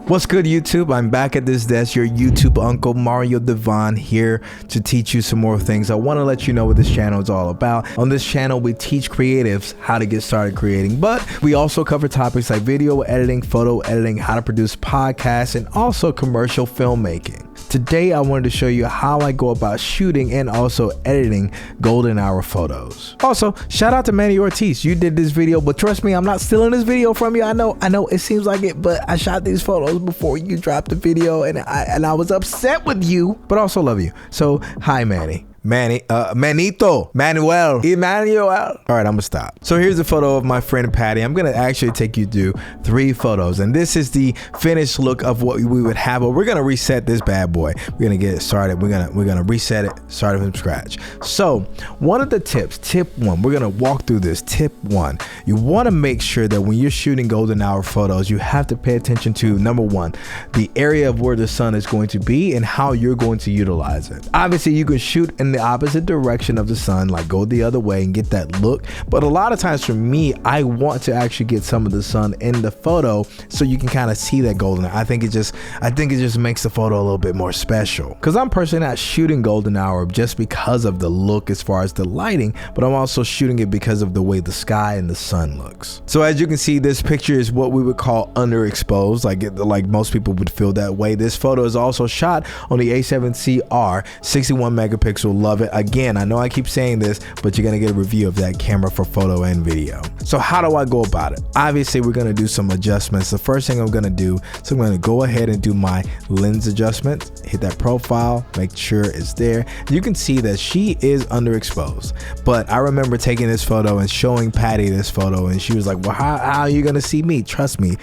What's good, YouTube? I'm back at this desk, your YouTube uncle Mario Devon, here to teach you some more things. I want to let you know what this channel is all about. On this channel, we teach creatives how to get started creating, but we also cover topics like video editing, photo editing, how to produce podcasts, and also commercial filmmaking. Today, I wanted to show you how I go about shooting and also editing golden hour photos. Also, shout out to Manny Ortiz. You did this video, but trust me, I'm not stealing this video from you. I know it seems like it, but I shot these photos before you dropped the video, and I was upset with you, but also love you. So, hi, Manny. Manito, Manuel, Emmanuel. All right, I'm gonna stop. So here's a photo of my friend Patty. I'm gonna actually take you through 3 photos, and this is the finished look of what we would have. But we're gonna reset this bad boy. We're gonna get it started. We're gonna reset it, start it from scratch. So one of the tips, tip 1, we're gonna walk through this. Tip 1, you want to make sure that when you're shooting golden hour photos, you have to pay attention to number 1, the area of where the sun is going to be and how you're going to utilize it. Obviously, you can shoot in the opposite direction of the sun, like go the other way and get that look, but a lot of times for me, I want to actually get some of the sun in the photo so you can kind of see that golden. I think it just makes the photo a little bit more special, because I'm personally not shooting golden hour just because of the look as far as the lighting, but I'm also shooting it because of the way the sky and the sun looks. So as you can see, this picture is what we would call underexposed, like most people would feel that way. This photo is also shot on the A7CR 61 megapixel. Love it. Again, I know I keep saying this, but you're gonna get a review of that camera for photo and video. So how do I go about it? Obviously, we're gonna do some adjustments. The first thing I'm gonna do, so I'm gonna go ahead and do my lens adjustment, hit that profile, make sure it's there. You can see that she is underexposed, but I remember taking this photo and showing Patty this photo, and she was like, well, how are you gonna see me? Trust me,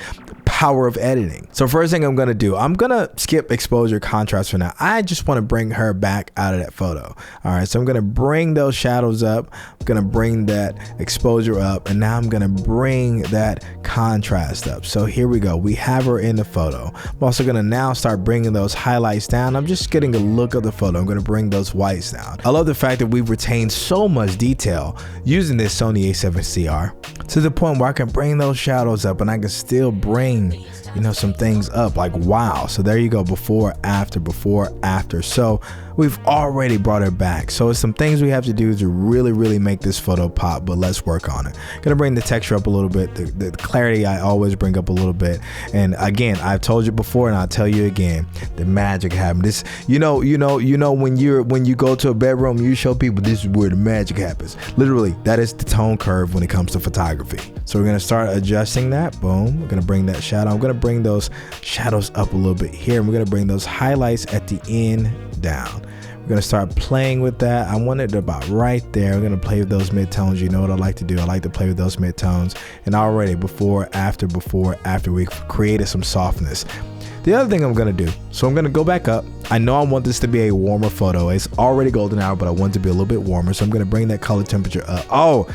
power of editing. So first thing I'm gonna do, I'm gonna skip exposure contrast for now. I just want to bring her back out of that photo. All right, so I'm gonna bring those shadows up, I'm gonna bring that exposure up, and now I'm gonna bring that contrast up. So here we go, we have her in the photo. I'm also gonna now start bringing those highlights down. I'm just getting a look of the photo. I'm gonna bring those whites down. I love the fact that we've retained so much detail using this SONY A7CR to the point where I can bring those shadows up and I can still bring, you know, some things up, like wow. So there you go, before, after. So we've already brought her back. So it's some things we have to do to really make this photo pop, but let's work on it. Gonna bring the texture up a little bit, the clarity I always bring up a little bit. And again, I've told you before and I'll tell you again, the magic happens. This, you know when you go to a bedroom, you show people this is where the magic happens. Literally, that is the tone curve when it comes to photography. So we're gonna start adjusting that. Boom. We're gonna bring that shadow. I'm gonna bring those shadows up a little bit here, and we're gonna bring those highlights at the end down. We're gonna start playing with that. I want it about right there. We're gonna play with those midtones. You know what I like to do. I like to play with those midtones. And already before, after, we created some softness. The other thing I'm gonna do, so I'm gonna go back up. I know I want this to be a warmer photo. It's already golden hour, but I want it to be a little bit warmer. So I'm gonna bring that color temperature up. Oh,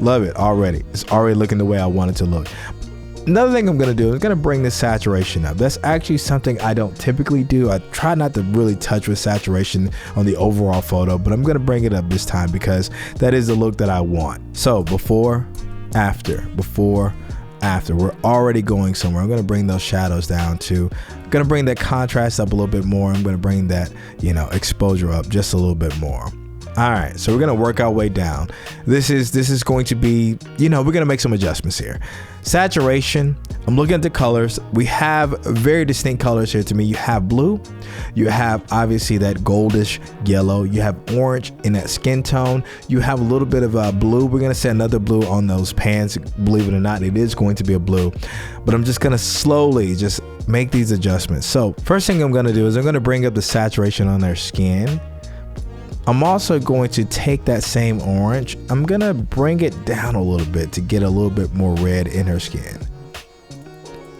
love it already. It's already looking the way I want it to look. Another thing I'm gonna do is gonna bring the saturation up. That's actually something I don't typically do. I try not to really touch with saturation on the overall photo, but I'm gonna bring it up this time because that is the look that I want. So before, after. We're already going somewhere. I'm gonna bring those shadows down too. I'm gonna bring that contrast up a little bit more. I'm gonna bring that, exposure up just a little bit more. All right, so we're gonna work our way down. This is going to be, we're gonna make some adjustments here. Saturation, I'm looking at the colors. We have very distinct colors here to me. You have blue, you have obviously that goldish yellow, you have orange in that skin tone, you have a little bit of blue. We're gonna set another blue on those pans. Believe it or not, it is going to be a blue, but I'm just gonna slowly just make these adjustments. So first thing I'm gonna do is I'm gonna bring up the saturation on their skin. I'm also going to take that same orange, I'm gonna bring it down a little bit to get a little bit more red in her skin.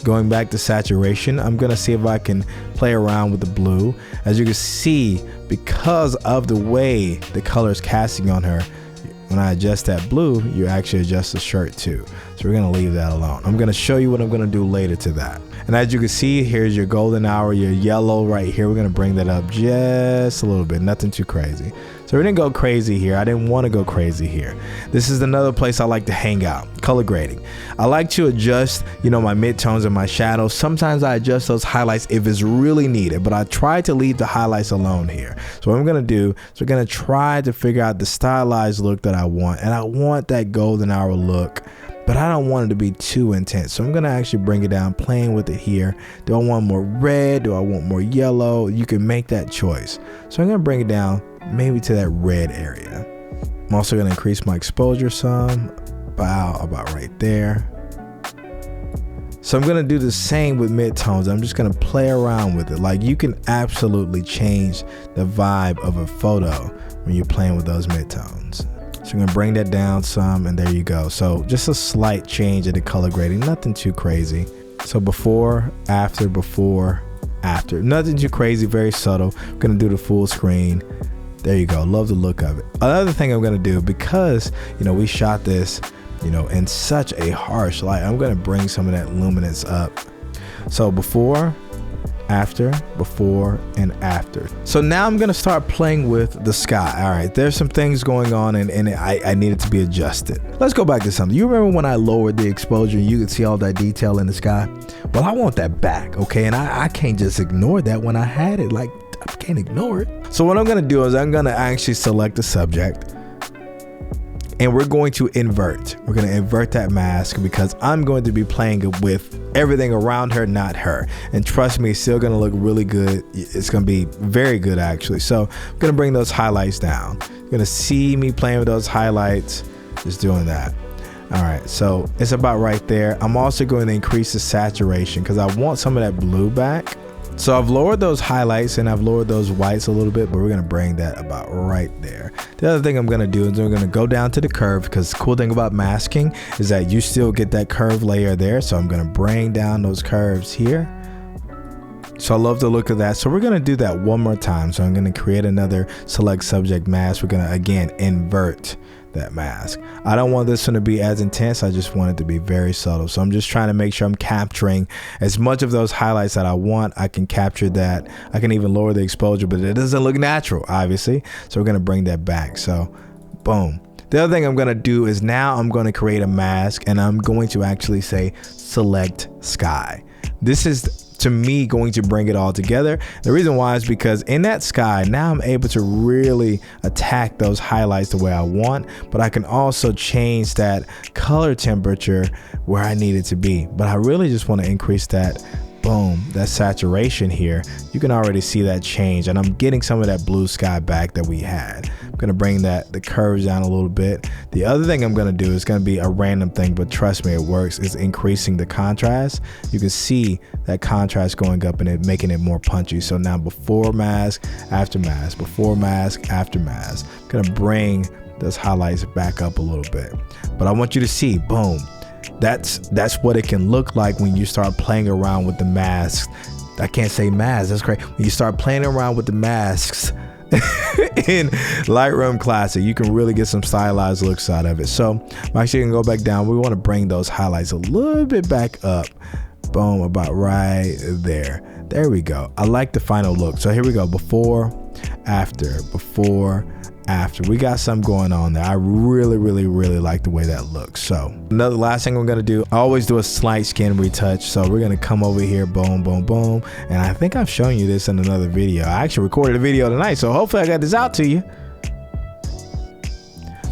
Going back to saturation, I'm gonna see if I can play around with the blue. As you can see, because of the way the color is casting on her, when I adjust that blue, you actually adjust the shirt too. So we're gonna leave that alone. I'm gonna show you what I'm gonna do later to that. And as you can see, here's your golden hour, your yellow right here. We're gonna bring that up just a little bit, nothing too crazy. So we didn't go crazy here. I didn't want to go crazy here. This is another place I like to hang out, color grading. I like to adjust, you know, my midtones and my shadows. Sometimes I adjust those highlights if it's really needed, but I try to leave the highlights alone here. So what I'm gonna do is we're gonna try to figure out the stylized look that I want, and I want that golden hour look, but I don't want it to be too intense. So I'm gonna actually bring it down, playing with it here. Do I want more red? Do I want more yellow? You can make that choice. So I'm gonna bring it down maybe to that red area. I'm also gonna increase my exposure some, about right there. So I'm gonna do the same with midtones. I'm just gonna play around with it. Like, you can absolutely change the vibe of a photo when you're playing with those midtones. So I'm gonna bring that down some, and there you go. So just a slight change in the color grading, nothing too crazy. So before, after, before, after. Nothing too crazy, very subtle. I'm gonna do the full screen. There you go, love the look of it. Another thing I'm gonna do, because, you know, we shot this, you know, in such a harsh light, I'm gonna bring some of that luminance up. So before, after, before, and after. So now I'm gonna start playing with the sky. All right, there's some things going on, and I need it to be adjusted. Let's go back to something. You remember when I lowered the exposure and you could see all that detail in the sky? Well, I want that back, okay? And I can't just ignore that when I had it. Like, I can't ignore it. So what I'm gonna do is I'm gonna actually select the subject, and we're going to invert. We're gonna invert that mask, because I'm going to be playing with everything around her, not her. And trust me, it's still gonna look really good. It's gonna be very good, actually. So I'm gonna bring those highlights down. You're gonna see me playing with those highlights, just doing that. All right, so it's about right there. I'm also going to increase the saturation because I want some of that blue back. So I've lowered those highlights and I've lowered those whites a little bit, but we're gonna bring that about right there. The other thing I'm gonna do is we're gonna go down to the curve, because the cool thing about masking is that you still get that curve layer there. So I'm gonna bring down those curves here. So I love the look of that. So we're gonna do that one more time. So I'm gonna create another select subject mask. We're gonna, again, invert that mask. I don't want this one to be as intense. I just want it to be very subtle. So I'm just trying to make sure I'm capturing as much of those highlights that I want. I can capture that. I can even lower the exposure, but it doesn't look natural, obviously. So we're gonna bring that back. So boom. The other thing I'm gonna do is now I'm gonna create a mask, and I'm going to actually say select sky. This is, to me, going to bring it all together. The reason why is because in that sky, now I'm able to really attack those highlights the way I want, but I can also change that color temperature where I need it to be. But I really just want to increase that, boom, that saturation here. You can already see that change, and I'm getting some of that blue sky back that we had. I'm gonna bring the curves down a little bit. The other thing I'm gonna do is gonna be a random thing, but trust me, it works, is increasing the contrast. You can see that contrast going up and it making it more punchy. So now before mask, after mask, before mask, after mask. I'm gonna bring those highlights back up a little bit. But I want you to see, boom, that's what it can look like when you start playing around with the masks. I can't say masks, that's great. When you start playing around with the masks in Lightroom Classic, you can really get some stylized looks out of it. So I'm actually gonna go back down. We want to bring those highlights a little bit back up. Boom, about right there. There we go. I like the final look. So here we go. Before, after, before, after. We got something going on there. I really like the way that looks. So another last thing I'm gonna do, I always do a slight skin retouch. So we're gonna come over here, boom, boom, boom. And I think I've shown you this in another video. I actually recorded a video tonight, so hopefully I got this out to you.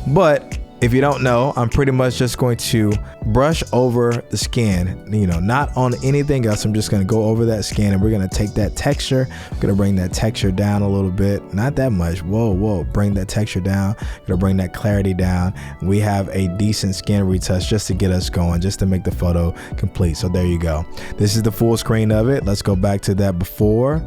But if you don't know, I'm pretty much just going to brush over the skin, you know, not on anything else. I'm just going to go over that skin, and we're going to take that texture. I'm going to bring that texture down a little bit, not that much. Whoa, bring that texture down. Going to bring that clarity down. We have a decent skin retouch just to get us going, just to make the photo complete. So there you go. This is the full screen of it. Let's go back to that before,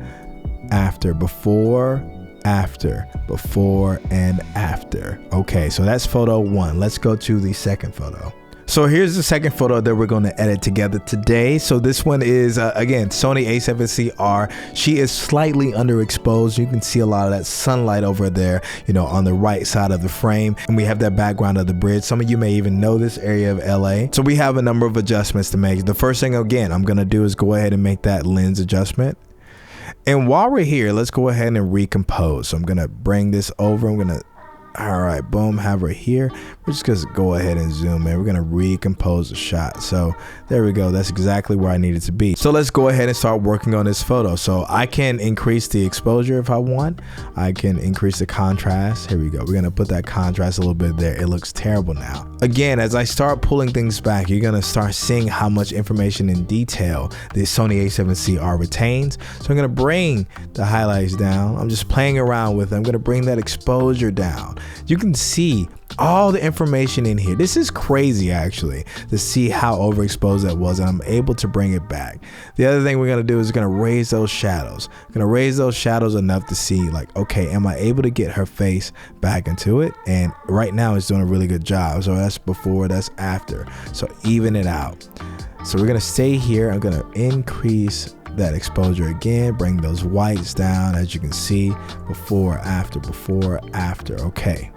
after, before, after, before, and after. Okay, so that's photo one. Let's go to the second photo. So here's the second photo that we're going to edit together today. So this one is again Sony A7CR. She is slightly underexposed. You can see a lot of that sunlight over there, you know, on the right side of the frame, and we have that background of the bridge. Some of you may even know this area of LA. So we have a number of adjustments to make. The first thing, again, I'm going to do is go ahead and make that lens adjustment. And while we're here, let's go ahead and recompose. So I'm gonna bring this over. All right, boom, have her here. We're just gonna go ahead and zoom in. We're gonna recompose the shot. So there we go. That's exactly where I need it to be. So let's go ahead and start working on this photo. So I can increase the exposure if I want. I can increase the contrast. Here we go. We're gonna put that contrast a little bit there. It looks terrible now. Again, as I start pulling things back, you're gonna start seeing how much information in detail the Sony A7CR retains. So I'm gonna bring the highlights down. I'm just playing around with it. I'm gonna bring that exposure down. You can see all the information in here. This is crazy actually to see how overexposed that was, and I'm able to bring it back. The other thing we're gonna do is we're gonna raise those shadows. I'm gonna raise those shadows enough to see like, okay, am I able to get her face back into it? And right now it's doing a really good job. So that's before, that's after. So even it out. So we're gonna stay here. I'm gonna increase that exposure again, bring those whites down. As you can see, before, after, okay.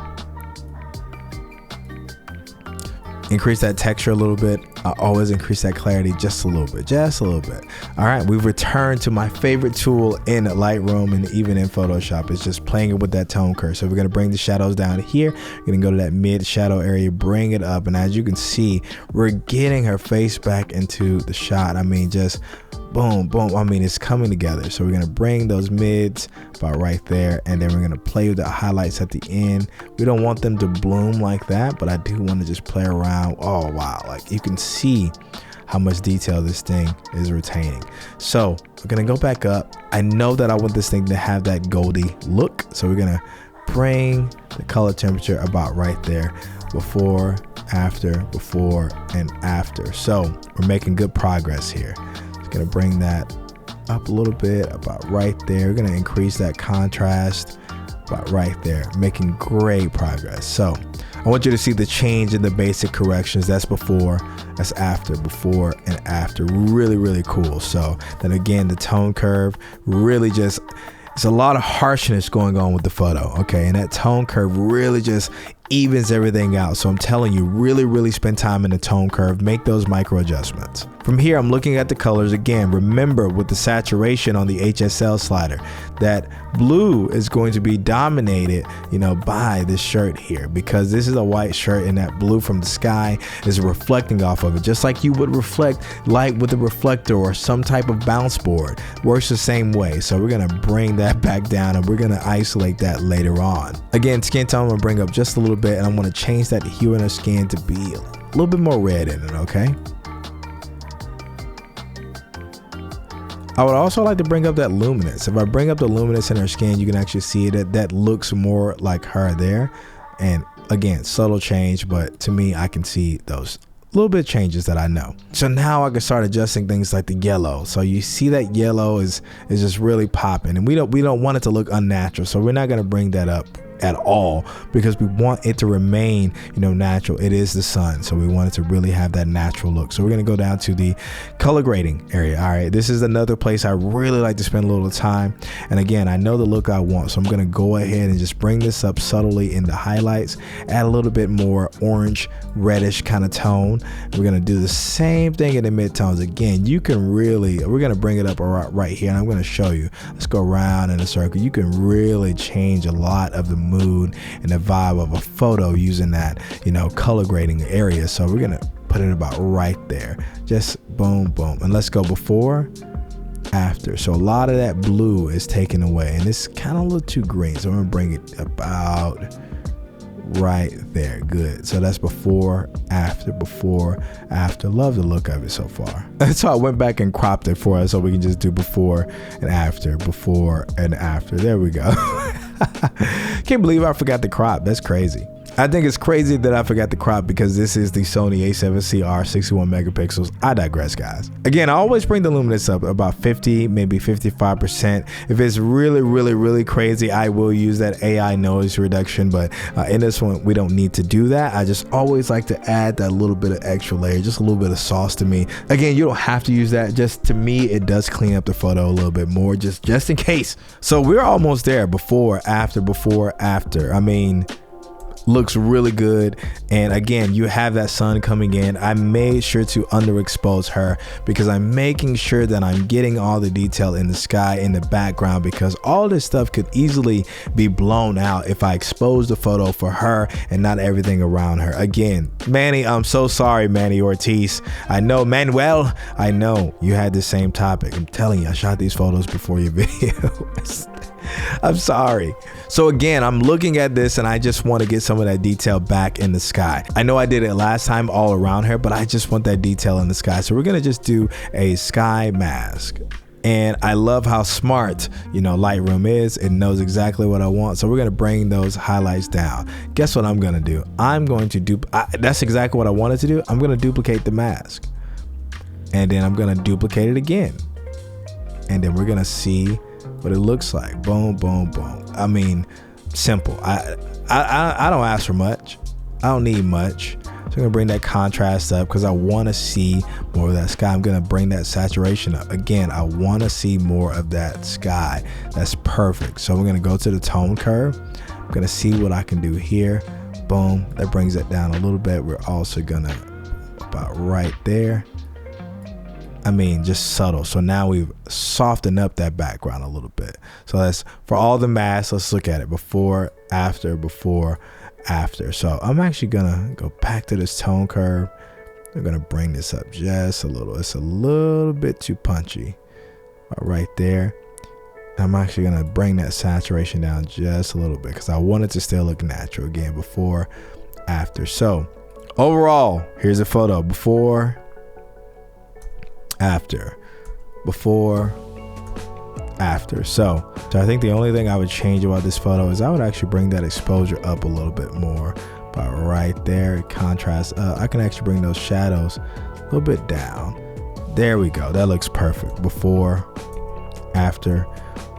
Increase that texture a little bit. I always increase that clarity just a little bit, All right, we've returned to my favorite tool in Lightroom and even in Photoshop. It's just playing it with that tone curve. So we're gonna bring the shadows down here. We're gonna go to that mid shadow area, bring it up, and as you can see, we're getting her face back into the shot. I mean, just boom, boom. I mean, it's coming together. So we're gonna bring those mids about right there, and then we're gonna play with the highlights at the end. We don't want them to bloom like that, but I do want to just play around. Oh wow, like you can see how much detail this thing is retaining. So we're gonna go back up. I know that I want this thing to have that goldy look, so we're gonna bring the color temperature about right there. Before, and after. So we're making good progress here. Gonna bring that up a little bit about right there. We're gonna increase that contrast about right there, making great progress. So I want you to see the change in the basic corrections. That's before, that's after, before and after. Really, really cool. So then again, the tone curve really just, it's a lot of harshness going on with the photo, okay? And that tone curve really just evens everything out. So I'm telling you, really spend time in the tone curve, make those micro adjustments. From here, I'm looking at the colors again. Remember with the saturation on the HSL slider, that blue is going to be dominated, you know, by this shirt here, because this is a white shirt and that blue from the sky is reflecting off of it, just like you would reflect light with a reflector or some type of bounce board. Works the same way. So we're gonna bring that back down and we're gonna isolate that later on. Again, skin tone I'm gonna bring up just a little bit, and I'm gonna change that hue in her skin to be a little bit more red in it, okay? I would also like to bring up that luminance. If I bring up the luminance in her skin, you can actually see that looks more like her there. And again, subtle change, but to me, I can see those little bit changes that I know. So now I can start adjusting things like the yellow. So you see that yellow is just really popping, and we don't want it to look unnatural. So we're not gonna bring that up at all, because we want it to remain, you know, natural. It is the sun, so we want it to really have that natural look. So we're gonna go down to the color grading area. All right, this is another place I really like to spend a little time, and again, I know the look I want, so I'm gonna go ahead and just bring this up subtly in the highlights, add a little bit more orange reddish kind of tone. We're gonna do the same thing in the midtones. Again, you can really, we're gonna bring it up right here, and I'm gonna show you. Let's go around in a circle. You can really change a lot of the mood and the vibe of a photo using that, you know, color grading area. So we're gonna put it about right there, just boom, boom, and let's go before, after. So a lot of that blue is taken away, and it's kind of a little too green, so I'm gonna bring it about right there. Good. So that's before, after. Love the look of it so far. So I went back and cropped it for us, so we can just do before and after. There we go. Can't believe I forgot the crop. That's crazy. I think it's crazy that I forgot the crop because this is the Sony A7CR 61 megapixels. I digress, guys. Again, I always bring the luminance up about 50, maybe 55%. If it's really crazy, I will use that AI noise reduction, but in this one, we don't need to do that. I just always like to add that little bit of extra layer, just a little bit of sauce to me. Again, you don't have to use that. Just to me, it does clean up the photo a little bit more, just in case. So we're almost there. Before, after. I mean, looks really good. And again, you have that sun coming in. I made sure to underexpose her because I'm making sure that I'm getting all the detail in the sky, in the background, because all this stuff could easily be blown out if I expose the photo for her and not everything around her. Again, Manny, I'm so sorry, Manny Ortiz. I know, Manuel, I know you had the same topic. I'm telling you, I shot these photos before your video. I'm sorry. So again, I'm looking at this and I just want to get some of that detail back in the sky. I know I did it last time all around her, but I just want that detail in the sky. So we're going to just do a sky mask. And I love how smart, Lightroom is. It knows exactly what I want. So we're going to bring those highlights down. Guess what I'm going to do? I'm going to that's exactly what I wanted to do. I'm going to duplicate the mask. And then I'm going to duplicate it again. And then we're going to see what it looks like. Boom, boom, boom. I mean, simple. I don't ask for much. I don't need much. So I'm gonna bring that contrast up because I want to see more of that sky. I'm gonna bring that saturation up. Again, I want to see more of that sky. That's perfect. So we're gonna go to the tone curve. I'm gonna see what I can do here. Boom. That brings it down a little bit. We're also gonna about right there. I mean, just subtle. So now we've softened up that background a little bit. So that's for all the masks. Let's look at it before, after, before, after. So I'm actually gonna go back to this tone curve. I'm gonna bring this up just a little. It's a little bit too punchy right there. I'm actually gonna bring that saturation down just a little bit because I want it to still look natural. Again, before, after. So overall, here's a photo before, after, before, after. So I think the only thing I would change about this photo is I would actually bring that exposure up a little bit more. About right there, contrast up. I can actually bring those shadows a little bit down. There we go. That looks perfect. Before, after,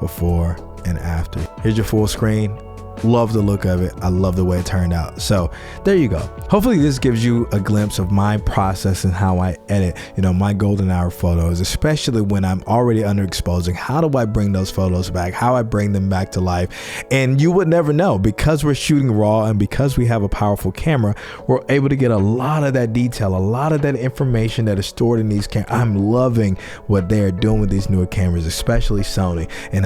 before, and after. Here's your full screen. Love the look of it. I love the way it turned out. So there you go. Hopefully this gives you a glimpse of my process and how I edit, my golden hour photos, especially when I'm already underexposing. How do I bring those photos back? How I bring them back to life? And you would never know because we're shooting raw and because we have a powerful camera, we're able to get a lot of that detail, a lot of that information that is stored in these cameras. I'm loving what they're doing with these newer cameras, especially Sony. And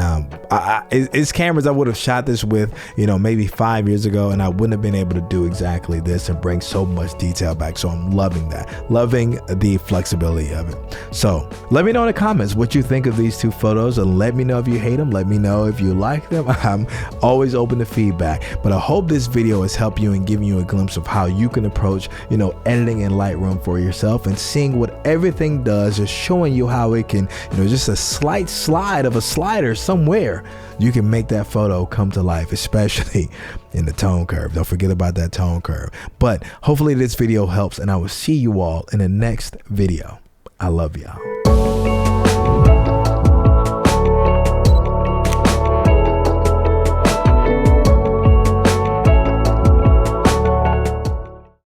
it's cameras I would have shot this with, maybe 5 years ago, and I wouldn't have been able to do exactly this and bring so much detail back. So I'm loving that, loving the flexibility of it. So let me know in the comments what you think of these two photos, and let me know if you hate them. Let me know if you like them. I'm always open to feedback, but I hope this video has helped you and given you a glimpse of how you can approach, editing in Lightroom for yourself, and seeing what everything does is showing you how it can, just a slight slide of a slider somewhere, you can make that photo come to life, especially in the tone curve. Don't forget about that tone curve. But hopefully this video helps, and I will see you all in the next video. I love y'all.